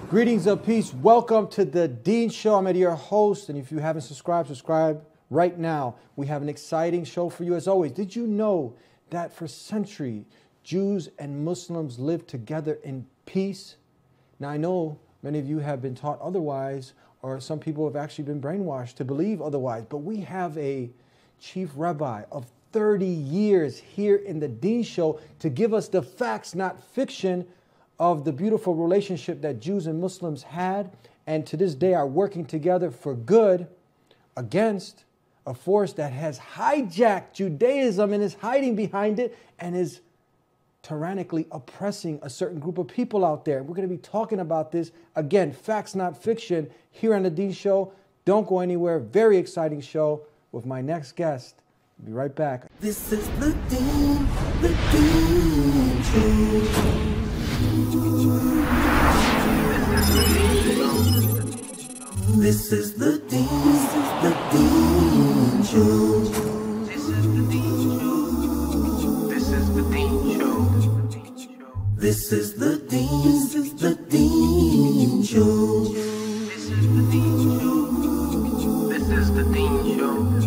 Greetings of peace. Welcome to the Dean Show. I'm Eddie, your host, and if you haven't subscribed, subscribe right now. We have an exciting show for you as always. Did you know that for centuries, Jews and Muslims lived together in peace? Now, I know many of you have been taught otherwise, or some people have actually been brainwashed to believe otherwise, but we have a chief rabbi of 30 years here in the Dean Show to give us the facts, not fiction, of the beautiful relationship that Jews and Muslims had and to this day are working together for good against a force that has hijacked Judaism and is hiding behind it and is tyrannically oppressing a certain group of people out there. We're going to be talking about this. Again, facts, not fiction, here on the Dean Show. Don't go anywhere. Very exciting show with my next guest. I'll be right back. This is the Dean Show. This is the Dean Show. This is the Dean Show. This is the Dean Show. This is the Dean Show. This is the Dean Show.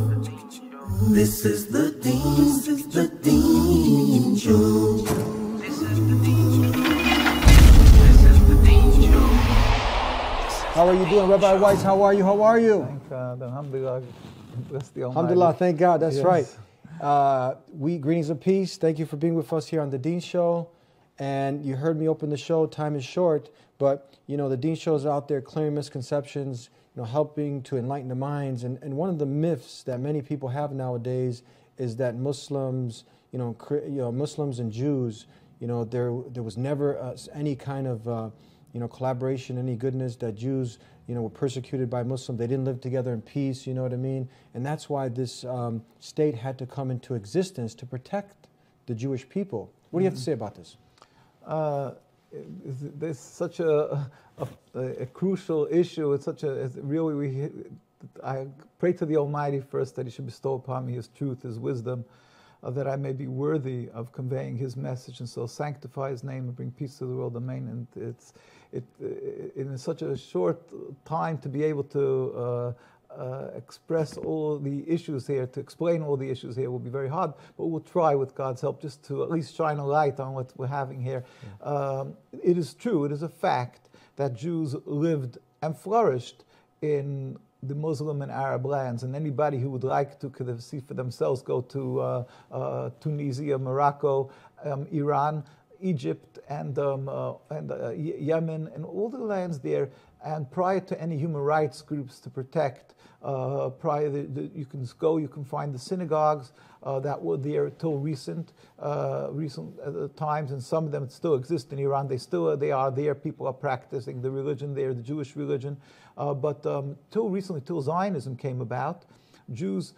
This is the Dean Show. This is the Dean Show. How are you doing, Rabbi Weiss? How are you? How are you? Thank God. Alhamdulillah. Bless the Almighty. Alhamdulillah. Thank God. That's Yes. right. Greetings of peace. Thank you for being with us here on the Dean Show. And you heard me open the show. Time is short, but the Dean Show is out there clearing misconceptions, helping to enlighten the minds. And one of the myths that many people have nowadays is that Muslims, Muslims and Jews, there was never any kind of collaboration, any goodness, that Jews, were persecuted by Muslims. They didn't live together in peace, you know what I mean? And that's why this state had to come into existence to protect the Jewish people. What do you have to say about this? There's such a crucial issue. It's I pray to the Almighty first that He should bestow upon me His truth, His wisdom, that I may be worthy of conveying His message, and so sanctify His name and bring peace to the world. Amen. And in such a short time to be able to express all the issues here, to explain all the issues here will be very hard, but we'll try with God's help just to at least shine a light on what we're having here. Yeah. It is true, it is a fact that Jews lived and flourished in the Muslim and Arab lands, and anybody who would like to could see for themselves go to Tunisia, Morocco, Iran, Egypt, and Yemen, and all the lands there. And prior to any human rights groups to protect, you can go, you can find the synagogues that were there till recent times, and some of them still exist in Iran. They are there. People are practicing the religion there, the Jewish religion. But till recently, till Zionism came about, Jews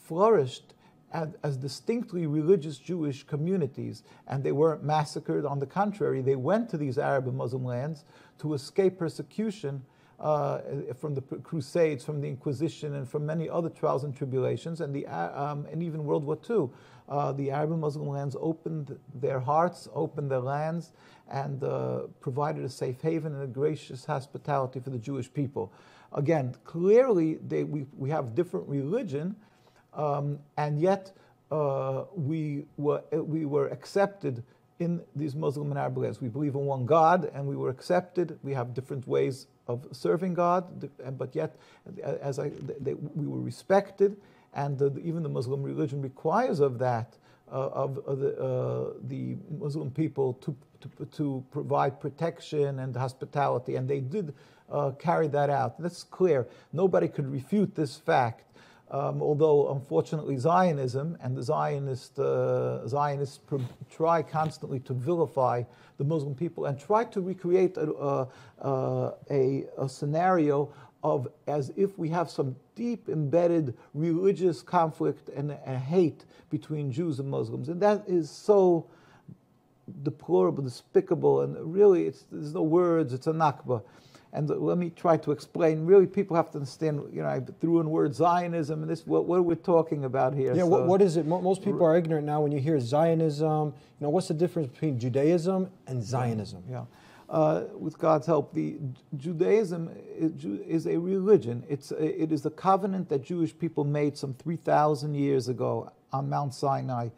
flourished as distinctly religious Jewish communities, and they weren't massacred. On the contrary, they went to these Arab and Muslim lands to escape persecution from the Crusades, from the Inquisition, and from many other trials and tribulations, and even World War II. The Arab and Muslim lands opened their hearts, opened their lands, and provided a safe haven and a gracious hospitality for the Jewish people. Again, clearly we have different religion, and yet we were accepted in these Muslim and Arab lands. We believe in one God, and we were accepted. We have different ways of serving God, but yet, we were respected, and even the Muslim religion requires of that, the Muslim people to provide protection and hospitality, and they did carry that out. That's clear. Nobody could refute this fact. Although, unfortunately, Zionism and the Zionists try constantly to vilify the Muslim people and try to recreate a scenario of as if we have some deep embedded religious conflict and hate between Jews and Muslims. And that is so deplorable, despicable, and really there's no words, it's a Nakba. And let me try to explain. Really, people have to understand, I threw in the word Zionism, and this, what are we talking about here? Yeah, what is it? Most people are ignorant now when you hear Zionism. What's the difference between Judaism and Zionism? Yeah. With God's help, the Judaism is a religion. It is the covenant that Jewish people made some 3,000 years ago on Mount Sinai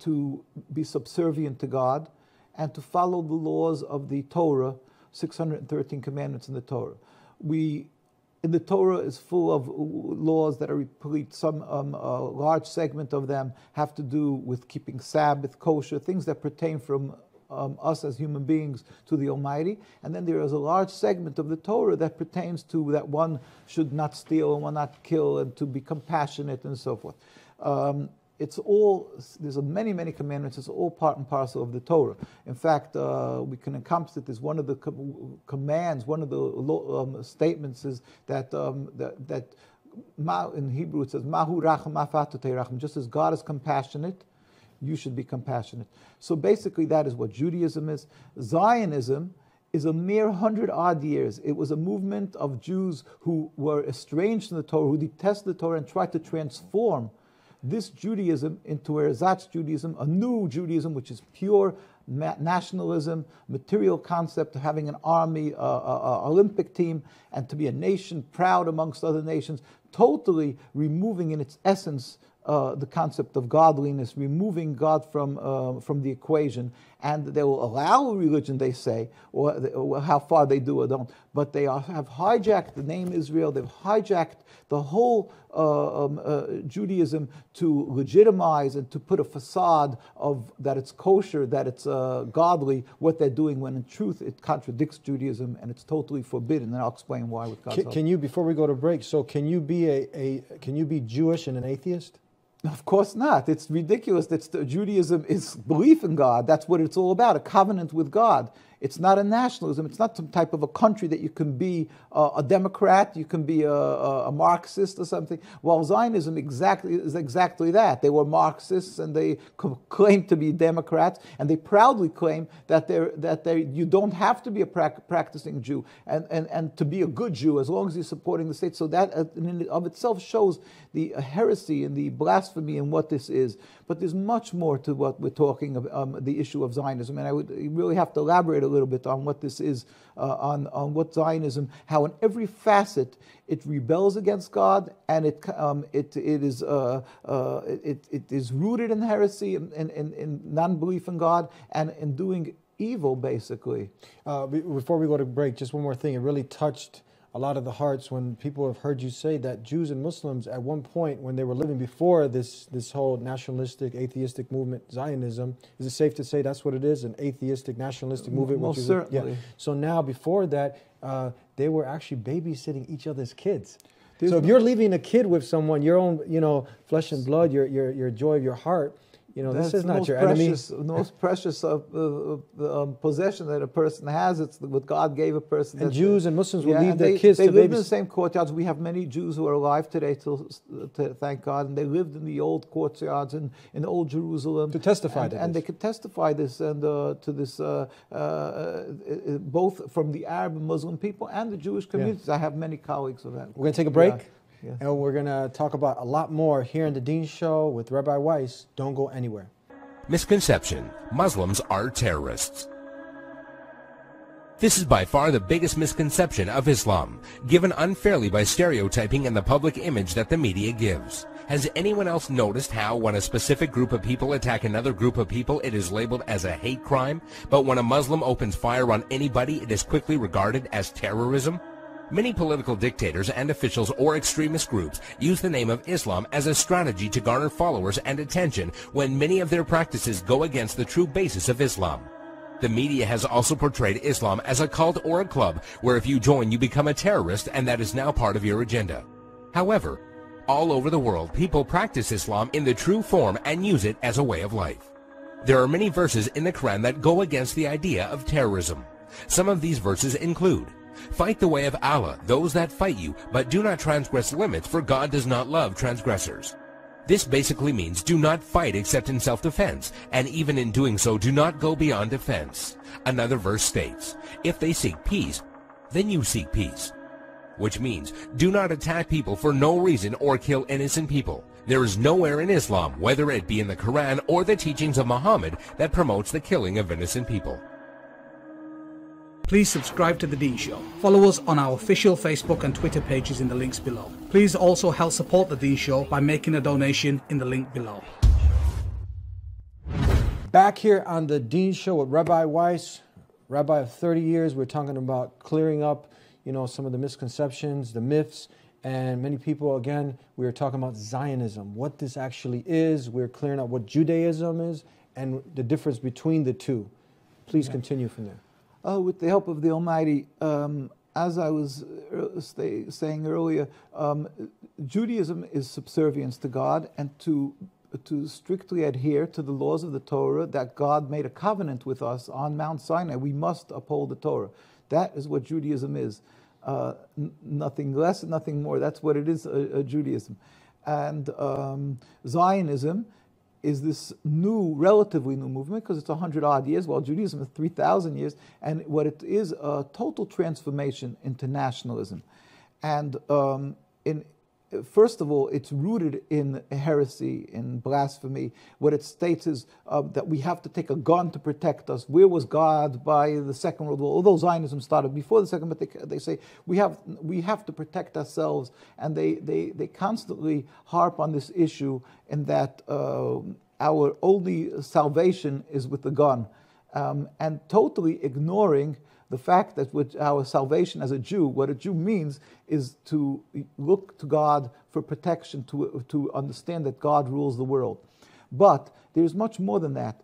to be subservient to God and to follow the laws of the Torah, 613 commandments in the Torah. In the Torah is full of laws that are replete. Some large segment of them have to do with keeping Sabbath, kosher, things that pertain from us as human beings to the Almighty. And then there is a large segment of the Torah that pertains to that one should not steal and one not kill and to be compassionate and so forth. There's many, many commandments. It's all part and parcel of the Torah. In fact, we can encompass it as one of the commands, one of the statements is that in Hebrew it says, Mahu racham afatu teiracham. Just as God is compassionate, you should be compassionate. So basically that is what Judaism is. Zionism is a mere 100-odd years. It was a movement of Jews who were estranged from the Torah, who detested the Torah and tried to transform this Judaism into ersatz Judaism, a new Judaism, which is pure nationalism, material concept of having an army, Olympic team, and to be a nation proud amongst other nations, totally removing in its essence the concept of godliness, removing God from the equation, and they will allow religion, they say, or how far they do or don't, but they have hijacked the name Israel, they've hijacked the whole Judaism to legitimize and to put a facade of that it's kosher, that it's godly, what they're doing, when in truth it contradicts Judaism and it's totally forbidden, and I'll explain why with God's help. Can you, before we go to break, so can you be Jewish and an atheist? Of course not. It's ridiculous. Judaism is belief in God. That's what it's all about, a covenant with God. It's not a nationalism. It's not some type of a country that you can be a Democrat, you can be a Marxist or something. Well, Zionism is exactly that. They were Marxists and they claim to be Democrats, and they proudly claim that you don't have to be a practicing Jew and to be a good Jew as long as you're supporting the state. So that in and of itself shows the heresy and the blasphemy in what this is. But there's much more to what we're talking about, the issue of Zionism, and I would really have to elaborate a little bit on what this is, on what Zionism, how in every facet it rebels against God, and it is rooted in heresy and non-belief in God, and in doing evil, basically. Before we go to break, just one more thing. It really touched a lot of the hearts when people have heard you say that Jews and Muslims at one point, when they were living before this whole nationalistic, atheistic movement, Zionism, is it safe to say that's what it is, an atheistic, nationalistic movement? Most certainly. Yeah. So now, before that, they were actually babysitting each other's kids. So if you're leaving a kid with someone, your own, flesh and blood, your joy of your heart, this is not your enemy. The most precious possession that a person has. It's what God gave a person. And Jews and Muslims will leave their kids to babysit. They live in the same courtyards. We have many Jews who are alive today, thank God, and they lived in the old courtyards in old Jerusalem. To testify to this. And they could testify this and to this, both from the Arab and Muslim people and the Jewish communities. Yeah. I have many colleagues of that. We're going to take a break. Yeah. Yes. And we're going to talk about a lot more here in the Dean Show with Rabbi Weiss. Don't go anywhere. Misconception: Muslims are terrorists. This is by far the biggest misconception of Islam, given unfairly by stereotyping and the public image that the media gives. Has anyone else noticed how when a specific group of people attack another group of people, it is labeled as a hate crime, but when a Muslim opens fire on anybody, it is quickly regarded as terrorism? Many political dictators and officials or extremist groups use the name of Islam as a strategy to garner followers and attention when many of their practices go against the true basis of Islam. The media has also portrayed Islam as a cult or a club where if you join you become a terrorist, and that is now part of your agenda. However, all over the world people practice Islam in the true form and use it as a way of life. There are many verses in the Quran that go against the idea of terrorism. Some of these verses include: fight the way of Allah, those that fight you, but do not transgress limits, for God does not love transgressors. This basically means do not fight except in self-defense, and even in doing so, do not go beyond defense. Another verse states, if they seek peace, then you seek peace. Which means, do not attack people for no reason or kill innocent people. There is nowhere in Islam, whether it be in the Quran or the teachings of Muhammad, that promotes the killing of innocent people. Please subscribe to The Dean Show. Follow us on our official Facebook and Twitter pages in the links below. Please also help support The Dean Show by making a donation in the link below. Back here on The Dean Show with Rabbi Weiss, rabbi of 30 years, we're talking about clearing up, some of the misconceptions, the myths, and many people, again, we were talking about Zionism, what this actually is. We're clearing up what Judaism is and the difference between the two. Please continue from there. With the help of the Almighty, as I was saying earlier, Judaism is subservience to God and to strictly adhere to the laws of the Torah that God made a covenant with us on Mount Sinai. We must uphold the Torah. That is what Judaism is. Nothing less, nothing more. That's what it is, Judaism. And Zionism is this relatively new movement, because it's 100-odd years, while Judaism is 3,000 years, and what it is, a total transformation into nationalism. And first of all, it's rooted in heresy, in blasphemy. What it states is that we have to take a gun to protect us. Where was God by the Second World War? Although Zionism started before the Second, but they say we have to protect ourselves, and they constantly harp on this issue, in that our only salvation is with the gun, and totally ignoring the fact that with our salvation as a Jew, what a Jew means is to look to God for protection, to understand that God rules the world. But there's much more than that.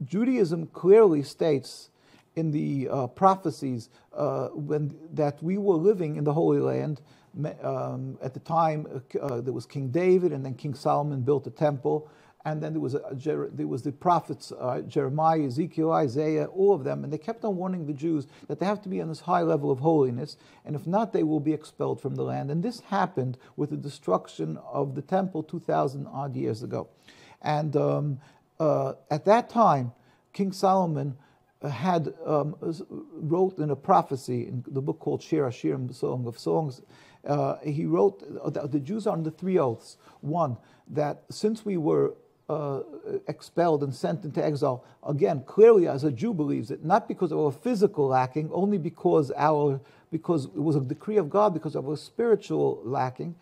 Judaism clearly states in the prophecies that we were living in the Holy Land. At the time, there was King David, and then King Solomon built a temple. And then there was the prophets, Jeremiah, Ezekiel, Isaiah, all of them, and they kept on warning the Jews that they have to be on this high level of holiness, and if not, they will be expelled from the land. And this happened with the destruction of the temple 2,000-odd years ago. And at that time, King Solomon had wrote in a prophecy in the book called Shir HaShirim, Song of Songs. He wrote that the Jews are under 3 oaths. One, that since we were expelled and sent into exile, again, clearly as a Jew believes it, not because of our physical lacking, only because it was a decree of God, because of our spiritual lacking.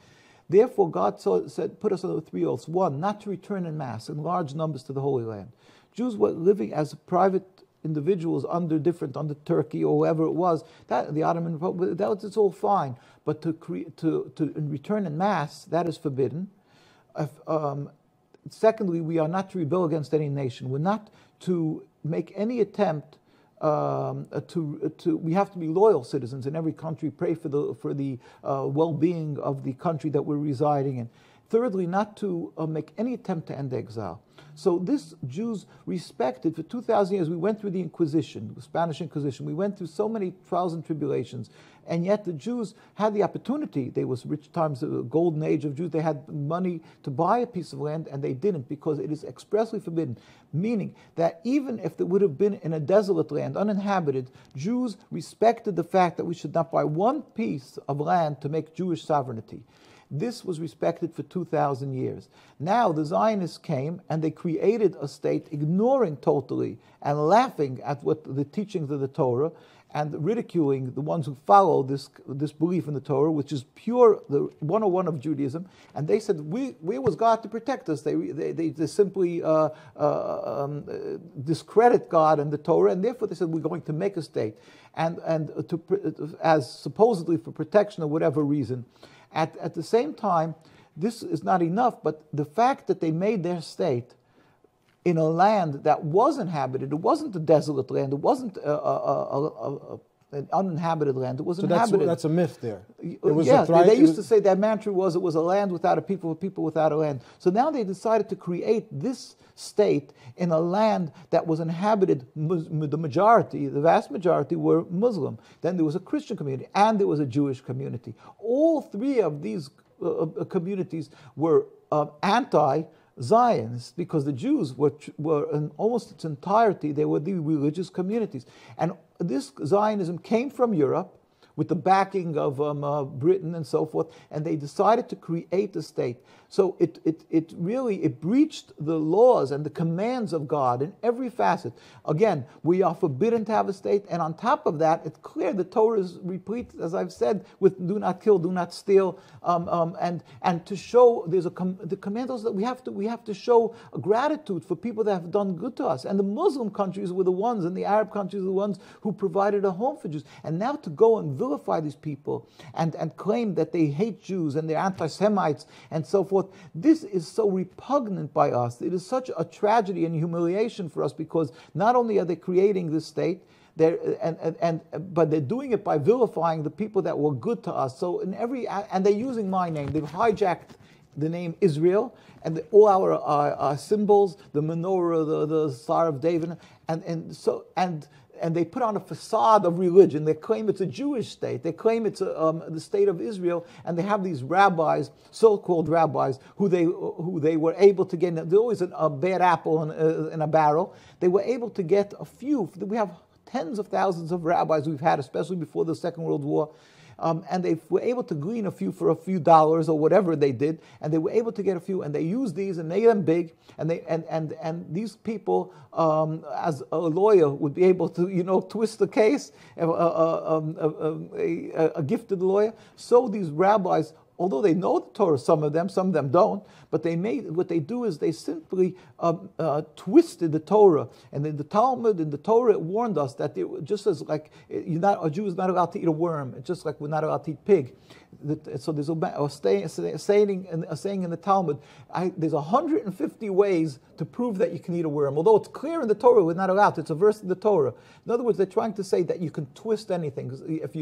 Therefore, God said, put us under 3 oaths. One, not to return in mass, in large numbers to the Holy Land. Jews were living as private individuals under Turkey or whoever it was, that the Ottoman Republic, it's all fine. But to return in mass, that is forbidden. Secondly, we are not to rebel against any nation. We're not to make any attempt we have to be loyal citizens in every country, pray for the well-being of the country that we're residing in. Thirdly, not to make any attempt to end exile. So this Jews respected for 2,000 years. We went through the Inquisition, the Spanish Inquisition. We went through so many trials and tribulations, and yet the Jews had the opportunity. They was rich times, the golden age of Jews. They had money to buy a piece of land, and they didn't, because it is expressly forbidden. Meaning that even if it would have been in a desolate land, uninhabited, Jews respected the fact that we should not buy one piece of land to make Jewish sovereignty. This was respected for 2,000 years. Now the Zionists came and they created a state, ignoring totally and laughing at what the teachings of the Torah, and ridiculing the ones who follow this belief in the Torah, which is pure, the 101 of Judaism. And they said, where was God to protect us? They simply discredit God and the Torah, and therefore they said, we're going to make a state, as supposedly for protection or whatever reason. At the same time, this is not enough, but the fact that they made their state in a land that was inhabited, it wasn't a desolate land, it wasn't an uninhabited land, it was inhabited. That's a myth there. They used to say that mantra was, it was a land without a people without a land. So now they decided to create this state in a land that was inhabited, the majority, the vast majority were Muslim. Then there was a Christian community and there was a Jewish community. All 3 of these communities were anti Zionists, because the Jews were in almost its entirety, they were the religious communities. And this Zionism came from Europe with the backing of Britain and so forth, and they decided to create a state. So it really breached the laws and the commands of God in every facet. Again, we are forbidden to have a state, and on top of that, it's clear the Torah is replete, as I've said, with do not kill, do not steal, and to show the commands that we have to show gratitude for people that have done good to us. And the Muslim countries were the ones, and the Arab countries were the ones who provided a home for Jews. And now to go and vilify these people and claim that they hate Jews and they're anti-Semites and so forth, this is so repugnant by us. It is such a tragedy and humiliation for us, because not only are they creating this state, but they're doing it by vilifying the people that were good to us. So and they're using my name. They've hijacked the name Israel and all our symbols, the menorah, the Star of David, and they put on a facade of religion. They claim it's a Jewish state. They claim it's the state of Israel, and they have these rabbis, so-called rabbis, who they were able to get. There's always a bad apple in a barrel. They were able to get a few. We have tens of thousands of rabbis we've had, especially before the Second World War. And they were able to glean a few for a few dollars or whatever they did, and they were able to get a few, and they used these and made them big, and these people, as a lawyer, would be able to twist the case, a gifted lawyer. So these rabbis, although they know the Torah, some of them don't, but what they do is they simply twisted the Torah. And in the Talmud, in the Torah, it warned us that just as like a Jew is not allowed to eat a worm, it's just like we're not allowed to eat pig. So there's a saying in the Talmud, there's 150 ways to prove that you can eat a worm. Although it's clear in the Torah we're not allowed to. It's a verse in the Torah. In other words, they're trying to say that you can twist anything if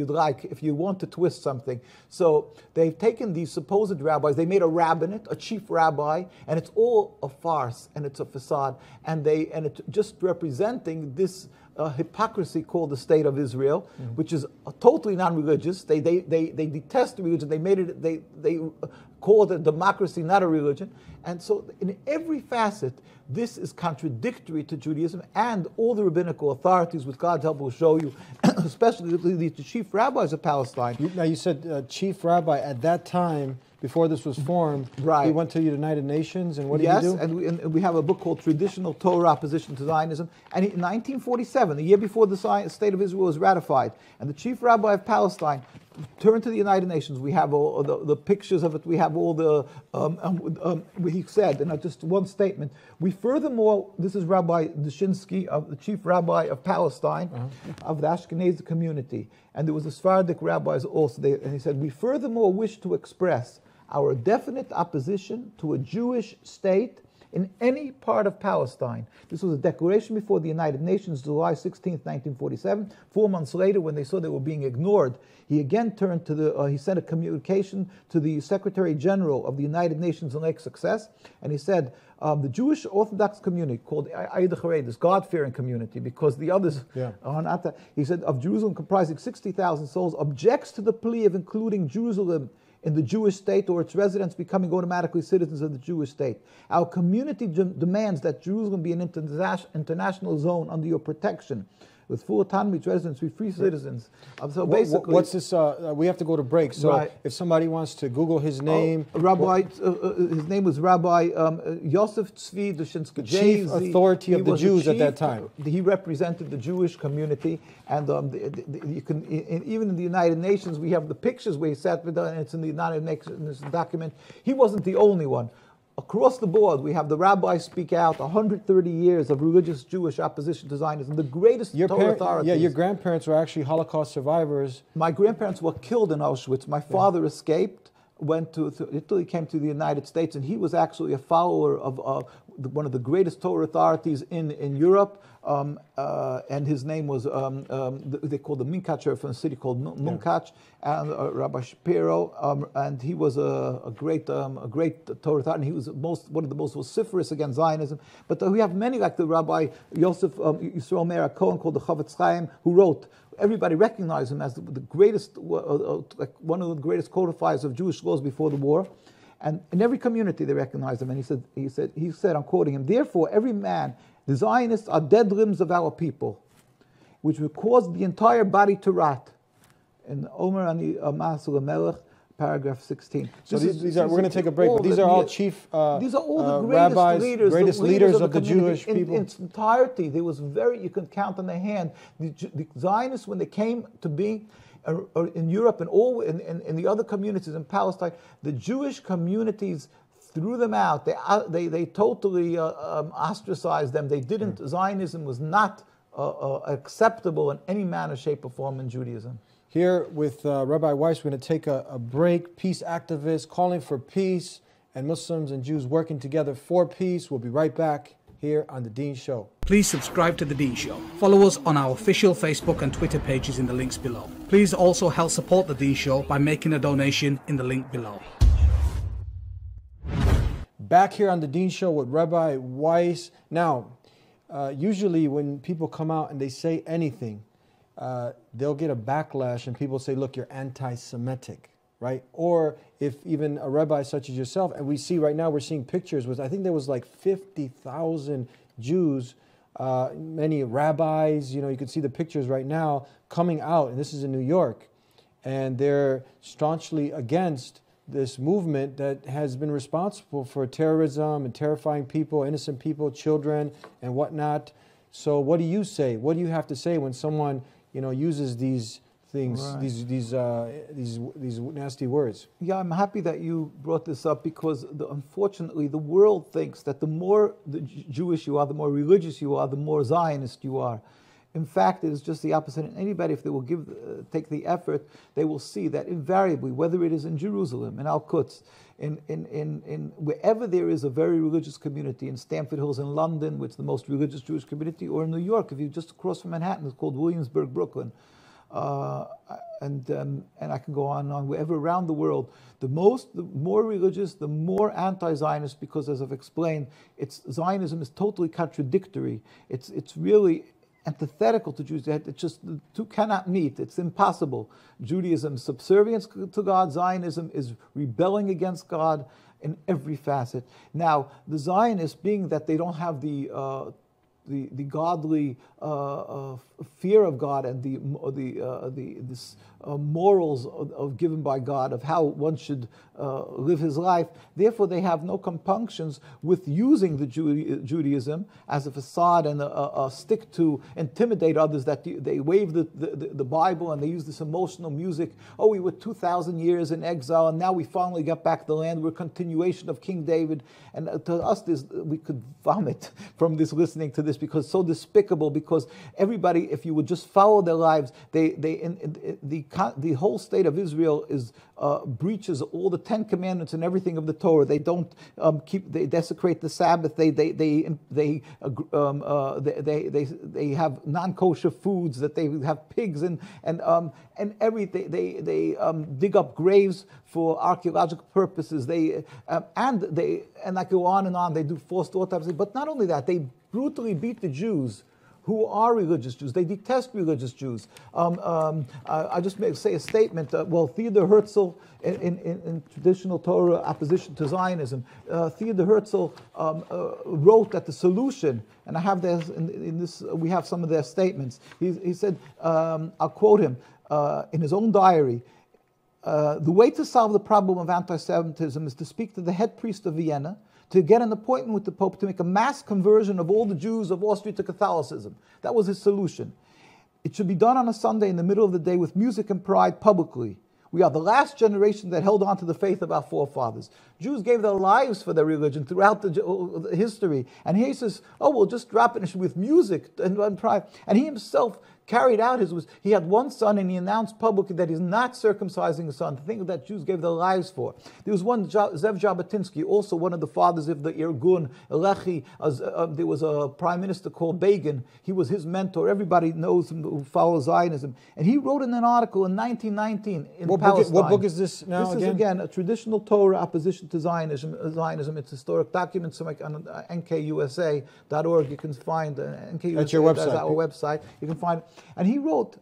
you want to twist something. So they've taken these supposed rabbis, they made a rabbinate, a chief rabbi, and it's all a farce and it's a facade. And it's just representing this hypocrisy called the State of Israel, which is totally non-religious. They detest religion. They call it a democracy, not a religion. And so in every facet, this is contradictory to Judaism, and all the rabbinical authorities, with God's help, will show you, especially the chief rabbis of Palestine. Now you said chief rabbi at that time, before this was formed, right. He went to the United Nations, and what did he do? Yes, and we have a book called Traditional Torah Opposition to Zionism. And in 1947, the year before the State of Israel was ratified, and the chief rabbi of Palestine turned to the United Nations. We have all the pictures of it. We have all the, he said, and just one statement, we furthermore, this is Rabbi Dushinsky, the chief rabbi of Palestine, of the Ashkenazi community. And there was the Sephardic rabbis also, and he said, we furthermore wish to express our definite opposition to a Jewish state in any part of Palestine. This was a declaration before the United Nations, July 16, 1947. 4 months later, when they saw they were being ignored, he again turned to he sent a communication to the Secretary General of the United Nations on Lake Success, and he said, the Jewish Orthodox community, called Ayid this God-fearing community, because the others are not that, he said, of Jerusalem comprising 60,000 souls, objects to the plea of including Jerusalem in the Jewish state or its residents becoming automatically citizens of the Jewish state. Our community demands that Jerusalem be an international zone under your protection, with full autonomy, its residents be free citizens. So basically, what's this? We have to go to break. So if somebody wants to Google his name, his name was Rabbi Yosef Tzvi Dushinsky, chief authority of the Jews at that time. He represented the Jewish community, and you can even in the United Nations we have the pictures where he sat with, and it's in the United Nations document. He wasn't the only one. Across the board, we have the rabbis speak out, 130 years of religious Jewish opposition to Zionism, the greatest Torah authorities. Yeah, your grandparents were actually Holocaust survivors. My grandparents were killed in Auschwitz. My father escaped, went to Italy, came to the United States, and he was actually a follower of one of the greatest Torah authorities in Europe. And his name was, they called the Minkacher from a city called Munkach, and Rabbi Shapiro, and he was a great Torah authority, and he was one of the most vociferous against Zionism. But we have many, like the Rabbi Yosef Yisrael Meir Cohen, called the Chavetz Chaim, who wrote, everybody recognized him as the greatest, like one of the greatest codifiers of Jewish laws before the war. And in every community they recognize him. And he said, I'm quoting him, therefore every man, the Zionists are dead limbs of our people, which would cause the entire body to rot. In Omer Ani Masul Melech, paragraph 16. So we're going to take a break, but these are all chief these are all the greatest leaders of the Jewish people. In its entirety, there was you can count on the hand. The Zionists, when they came to be in Europe and in the other communities in Palestine, the Jewish communities threw them out. They totally ostracized them. They didn't. Zionism was not acceptable in any manner, shape, or form in Judaism. Here with Rabbi Weiss, we're going to take a break. Peace activists calling for peace, and Muslims and Jews working together for peace. We'll be right back here on The Dean Show. Please subscribe to The Dean Show. Follow us on our official Facebook and Twitter pages in the links below. Please also help support The Dean Show by making a donation in the link below. Back here on The Dean Show with Rabbi Weiss. Now, usually when people come out and they say anything, they'll get a backlash and people say, look, you're anti-Semitic, right? Or if even a rabbi such as yourself, and we see right now, we're seeing pictures with, I think there was like 50,000 Jews, many rabbis, you can see the pictures right now coming out, and this is in New York, and they're staunchly against this movement that has been responsible for terrorism and terrifying people, innocent people, children, and whatnot. So what do you say? What do you have to say when someone uses these things, right, these nasty words? Yeah, I'm happy that you brought this up because unfortunately the world thinks that the more Jewish you are, the more religious you are, the more Zionist you are. In fact, it is just the opposite. And anybody, if they will take the effort, they will see that invariably, whether it is in Jerusalem, in Al-Quds, in wherever there is a very religious community, in Stamford Hills in London, which is the most religious Jewish community, or in New York, if you're just across from Manhattan, it's called Williamsburg, Brooklyn. And I can go on and on. Wherever around the world, the more religious, the more anti-Zionist, because as I've explained, Zionism is totally contradictory. It's really antithetical to Jews. It just, the two cannot meet. It's impossible. Judaism's subservience to God. Zionism is rebelling against God in every facet. Now, the Zionists, being that they don't have the godly fear of God and this morals given by God of how one should live his life. Therefore, they have no compunctions with using the Judaism as a facade and a stick to intimidate others. That they wave the Bible and they use this emotional music. Oh, we were 2,000 years in exile and now we finally got back the land. We're a continuation of King David. And to us, we could vomit from this, listening to this, because it's so despicable. Because everybody, if you would just follow their lives, the whole state of Israel is breaches all the 10 commandments and everything of the Torah. They don't they desecrate the Sabbath. They have non-kosher foods, that they have pigs and everything. They dig up graves for archaeological purposes. And I go on and on. They do forced autopsies. But not only that, they brutally beat the Jews who are religious Jews. They detest religious Jews. I just say a statement. Theodor Herzl, in traditional Torah opposition to Zionism, Theodor Herzl wrote that the solution, and I have this in this. We have some of their statements. He said, I'll quote him in his own diary. The way to solve the problem of anti-Semitism is to speak to the head priest of Vienna, to get an appointment with the Pope to make a mass conversion of all the Jews of Austria to Catholicism. That was his solution. It should be done on a Sunday in the middle of the day with music and pride publicly. We are the last generation that held on to the faith of our forefathers. Jews gave their lives for their religion throughout the history. And here he says, we'll just drop it with music and pride. And he himself carried out he had one son, and he announced publicly that he's not circumcising his son, the thing that Jews gave their lives for. There was one, Zev Jabotinsky, also one of the fathers of the Irgun, Elechi. There was a prime minister called Begin. He was his mentor. Everybody knows him who follows Zionism. And he wrote in an article in 1919 in Palestine. What book is this now again? This is, again, a traditional Torah opposition to Zionism. It's historic documents on nkusa.org. You can find NKUSA. That's your website. That's our website. You can find it. And he wrote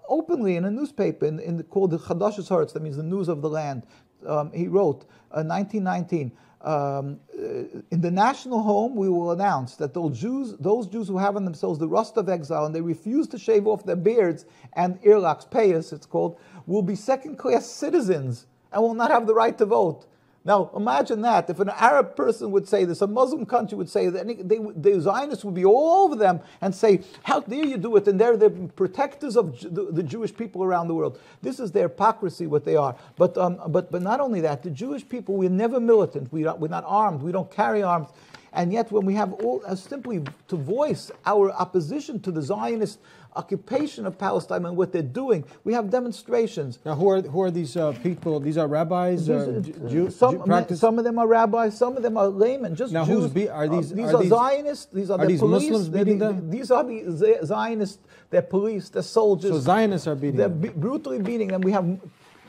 openly in a newspaper called the Chadash's Haaretz, that means the news of the land, 1919, in the national home we will announce that those Jews who have on themselves the rust of exile and they refuse to shave off their beards and earlocks, payas it's called, will be second-class citizens and will not have the right to vote. Now, imagine that. If an Arab person would say this, a Muslim country would say that, the Zionists would be all over them and say, how dare you do it? And they're the protectors of the Jewish people around the world. This is their hypocrisy, what they are. But not only that, the Jewish people, we're never militant. We're not armed. We don't carry arms. And yet when we have simply to voice our opposition to the Zionist occupation of Palestine and what they're doing, we have demonstrations. Now, who are these people? These are rabbis, Jews. Some of them are rabbis. Some of them are laymen. Just now, Jews. These are Zionists. These are the police. Muslims beating them? These are the Zionists. They're police. They're soldiers. So Zionists are beating them. They're brutally beating them.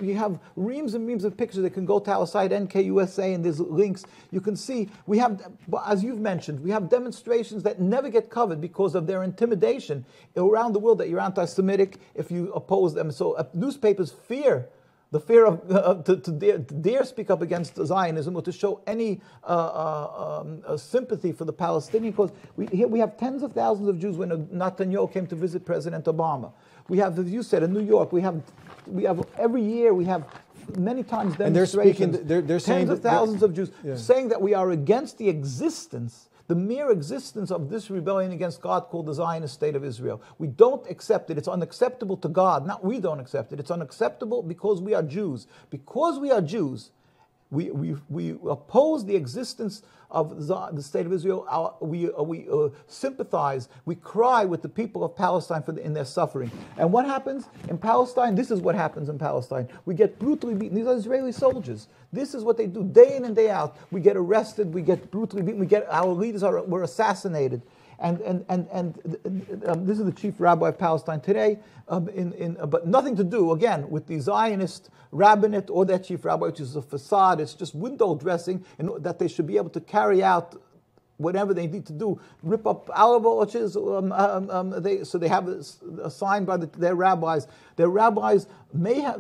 We have reams and reams of pictures that can go to our site, NKUSA, and there's links. You can see, we have, as you've mentioned, we have demonstrations that never get covered because of their intimidation around the world that you're anti-Semitic if you oppose them. So newspapers fear the fear of to dare speak up against Zionism or to show any sympathy for the Palestinian cause. Here we have tens of thousands of Jews when Netanyahu came to visit President Obama. We have, as you said, in New York, we have every year we have many times demonstrations. And they're saying tens of thousands of Jews saying that we are against the existence, the mere existence of this rebellion against God called the Zionist State of Israel. We don't accept it. It's unacceptable to God. Not we don't accept it. It's unacceptable because we are Jews. Because we are Jews, we oppose the existence of the State of Israel. We sympathize, we cry with the people of Palestine in their suffering. And what happens in Palestine? This is what happens in Palestine. We get brutally beaten. These are Israeli soldiers. This is what they do day in and day out. We get arrested, we get brutally beaten, our leaders were assassinated. And this is the chief rabbi of Palestine today, but nothing to do, again, with the Zionist rabbinate or their chief rabbi, which is a facade. It's just window dressing, and that they should be able to carry out whatever they need to do, rip up alabaches. So they have a sign by their rabbis. Their rabbis may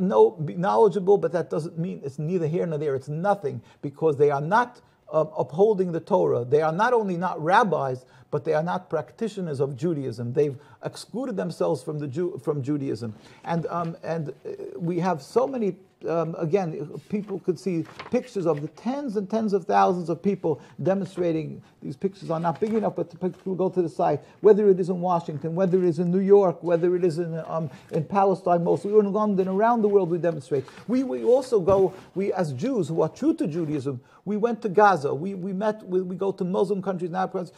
be knowledgeable, but that doesn't mean it's neither here nor there. It's nothing, because they are not upholding the Torah. They are not only not rabbis, but they are not practitioners of Judaism. They've excluded themselves from Judaism, and we have so many. Again, people could see pictures of the tens and tens of thousands of people demonstrating. These pictures are not big enough, but the pictures will go to the site. Whether it is in Washington, whether it is in New York, whether it is in Palestine, mostly, or in London, around the world, we demonstrate. We also go. We, as Jews who are true to Judaism, we went to Gaza. We go to Muslim countries now because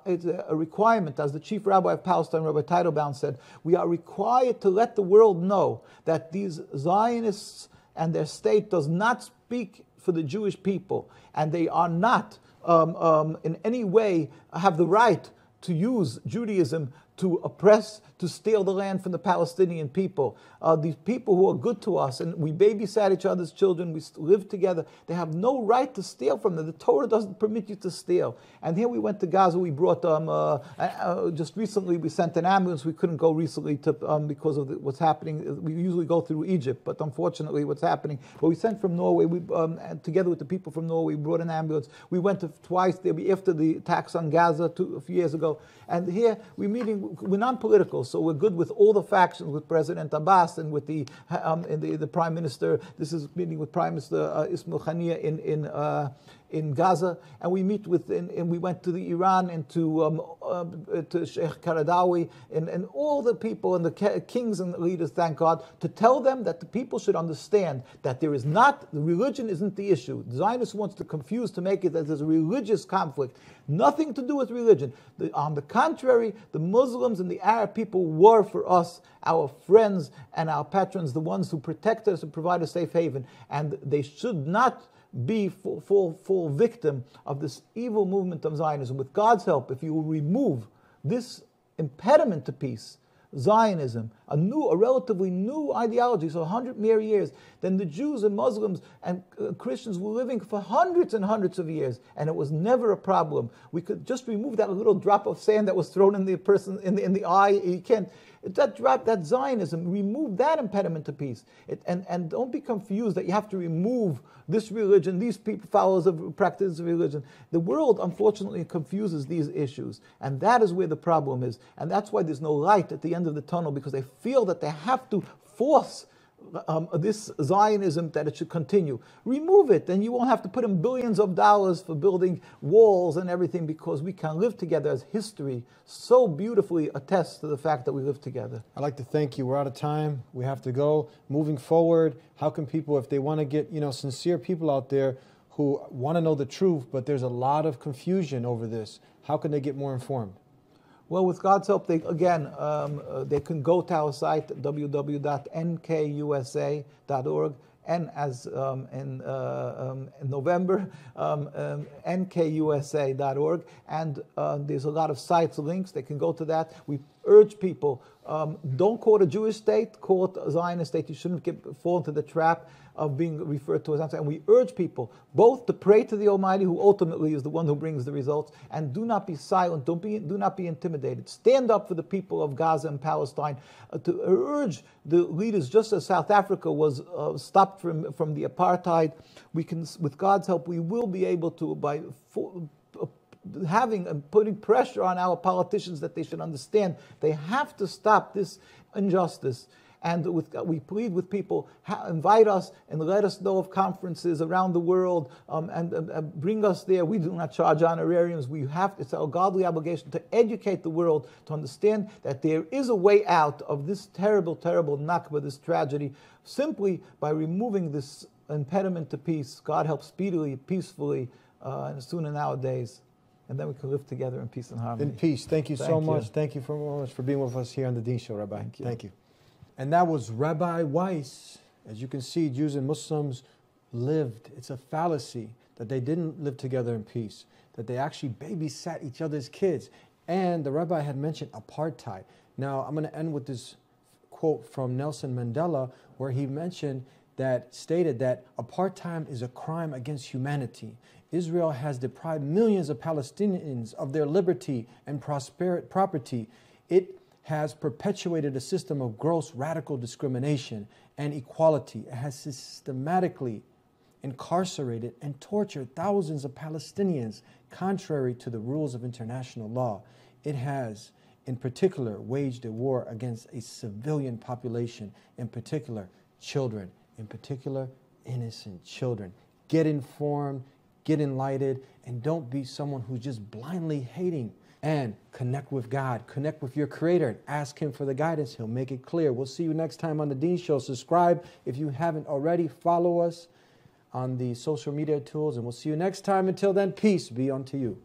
it's a requirement, as the chief rabbi of Palestine, Rabbi Teitelbaum, said. We are required to let the world know that these Zionists and their state does not speak for the Jewish people, and they are not in any way have the right to use Judaism to oppress, to steal the land from the Palestinian people. These people who are good to us, and we babysat each other's children, we live together, they have no right to steal from them. The Torah doesn't permit you to steal. And here we went to Gaza, we brought, just recently we sent an ambulance. We couldn't go recently because of what's happening. We usually go through Egypt, but unfortunately what's happening. But we sent from Norway, and together with the people from Norway, we brought an ambulance. We went twice there after the attacks on Gaza a few years ago. And here we're non-political, so we're good with all the factions, with President Abbas and with the Prime Minister. This is meeting with Prime Minister Ismail Haniyeh in Gaza, and we meet with, and we went to the Iran and to Sheikh Qaradawi and all the people and the kings and leaders, thank God, to tell them that the people should understand that the religion isn't the issue. The Zionist wants to confuse, to make it that there's a religious conflict. Nothing to do with religion. On the contrary, the Muslims and the Arab people were for us our friends and our patrons, the ones who protect us and provide a safe haven, and they should not be full victim of this evil movement of Zionism. With God's help, if you will remove this impediment to peace, Zionism, a relatively new ideology, so 100 mere years, then the Jews and Muslims and Christians were living for hundreds and hundreds of years, and it was never a problem. We could just remove that little drop of sand that was thrown in the person in the eye. You can't. That Zionism, remove that impediment to peace. And don't be confused that you have to remove this religion, these people, followers of practices of religion. The world, unfortunately, confuses these issues. And that is where the problem is. And that's why there's no light at the end of the tunnel, because they feel that they have to force this Zionism that it should continue. Remove it, and you won't have to put in billions of dollars for building walls and everything, because we can live together, as history so beautifully attests to the fact that we live together. I'd like to thank you. We're out of time. We have to go. Moving forward, how can people, if they want to get, sincere people out there who want to know the truth, but there's a lot of confusion over this, how can they get more informed? Well, with God's help, they can go to our site, www.nkusa.org, and as in November, nkusa.org, and there's a lot of sites, links, they can go to that. We urge people, don't call it a Jewish state, call it a Zionist state. You shouldn't fall into the trap of being referred to as Zionist. And we urge people both to pray to the Almighty, who ultimately is the one who brings the results, and do not be silent, do not be intimidated. Stand up for the people of Gaza and Palestine, to urge the leaders, just as South Africa was stopped from the apartheid. We can, with God's help, we will be able to, by having and putting pressure on our politicians, that they should understand they have to stop this injustice. And we plead with people, invite us and let us know of conferences around the world, and bring us there. We do not charge honorariums. It's our godly obligation to educate the world to understand that there is a way out of this terrible, terrible Nakba, this tragedy, simply by removing this impediment to peace. God help speedily, peacefully, and sooner nowadays. And then we can live together in peace and harmony. In peace. Thank you so much. Thank you so much for being with us here on the Dean Show, Rabbi. Thank you. And that was Rabbi Weiss. As you can see, Jews and Muslims lived. It's a fallacy that they didn't live together in peace, that they actually babysat each other's kids. And the rabbi had mentioned apartheid. Now, I'm going to end with this quote from Nelson Mandela, where he stated that apartheid is a crime against humanity. Israel has deprived millions of Palestinians of their liberty and property. It has perpetuated a system of gross radical discrimination and equality. It has systematically incarcerated and tortured thousands of Palestinians contrary to the rules of international law. It has, in particular, waged a war against a civilian population, in particular, children, in particular, innocent children. Get informed, get enlightened, and don't be someone who's just blindly hating. And connect with God, connect with your Creator, and ask Him for the guidance. He'll make it clear. We'll see you next time on the Dean Show. Subscribe if you haven't already. Follow us on the social media tools, and we'll see you next time. Until then, peace be unto you.